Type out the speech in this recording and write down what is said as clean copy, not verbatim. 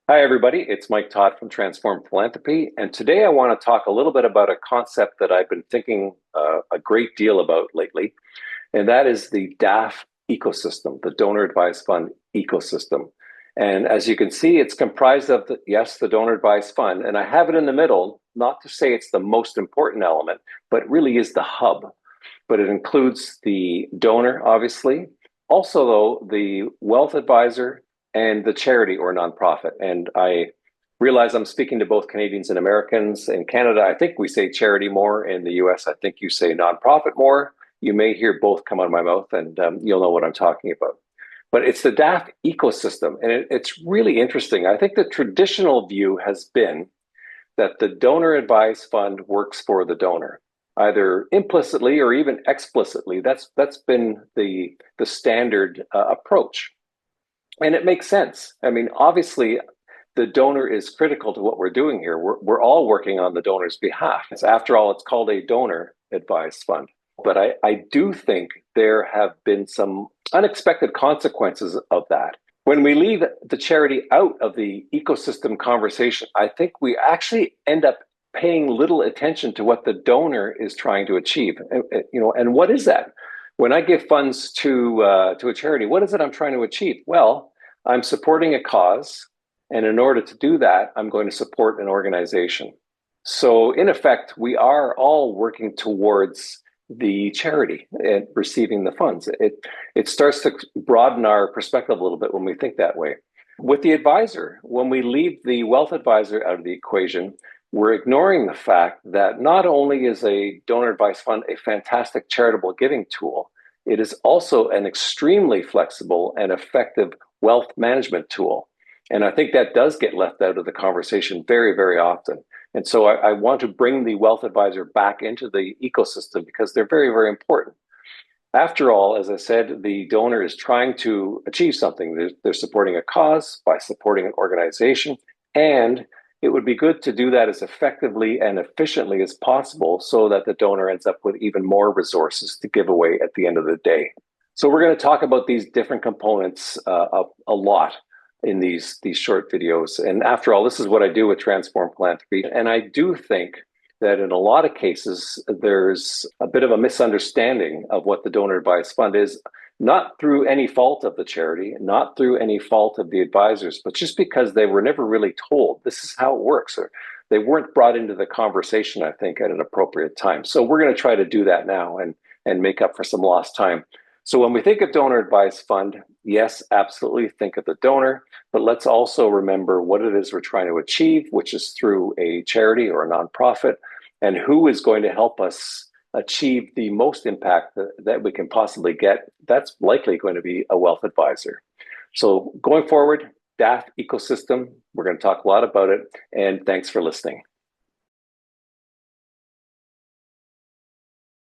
Hi, everybody. It's Mike Todd from Transform Philanthropy. And today I want to talk a little bit about a concept that I've been thinking a great deal about lately, and that is the DAF ecosystem, the donor advised fund ecosystem. And as you can see, it's comprised of, the donor advised fund. And I have it in the middle, not to say it's the most important element, but it really is the hub. But it includes the donor, obviously, also, though, the wealth advisor and the charity or nonprofit. And I realize I'm speaking to both Canadians and Americans. In Canada, I think we say charity more. In the US, I think you say nonprofit more. You may hear both come out of my mouth, and you'll know what I'm talking about. But it's the DAF ecosystem, and it's really interesting. I think the traditional view has been that the donor advised fund works for the donor, either implicitly or even explicitly. That's been the standard approach, and it makes sense. I mean, obviously, the donor is critical to what we're doing here. We're all working on the donor's behalf. After all, it's called a donor advised fund. But I do think there have been some unexpected consequences of that. When we leave the charity out of the ecosystem conversation, I think we actually end up paying little attention to what the donor is trying to achieve. And what is that? When I give funds to a charity, what is it I'm trying to achieve? Well, I'm supporting a cause, and in order to do that, I'm going to support an organization. So in effect, we are all working towards the charity and receiving the funds. It starts to broaden our perspective a little bit when we think that way. With the advisor, when we leave the wealth advisor out of the equation, we're ignoring the fact that not only is a donor advised fund a fantastic charitable giving tool, it is also an extremely flexible and effective wealth management tool. And I think that does get left out of the conversation very, very often. And so I want to bring the wealth advisor back into the ecosystem because they're very, very important. After all, as I said, the donor is trying to achieve something. They're supporting a cause by supporting an organization. And it would be good to do that as effectively and efficiently as possible so that the donor ends up with even more resources to give away at the end of the day. So we're going to talk about these different components a lot in these short videos. And after all, this is what I do with Transform Philanthropy. And I do think that in a lot of cases, there's a bit of a misunderstanding of what the donor advised fund is, not through any fault of the charity, not through any fault of the advisors, but just because they were never really told this is how it works, or they weren't brought into the conversation, I think, at an appropriate time. So we're going to try to do that now and make up for some lost time. So when we think of donor advised fund, yes, absolutely think of the donor, but let's also remember what it is we're trying to achieve, which is through a charity or a nonprofit, and who is going to help us achieve the most impact that we can possibly get. That's likely going to be a wealth advisor. So going forward, DAF ecosystem, we're going to talk a lot about it, and thanks for listening.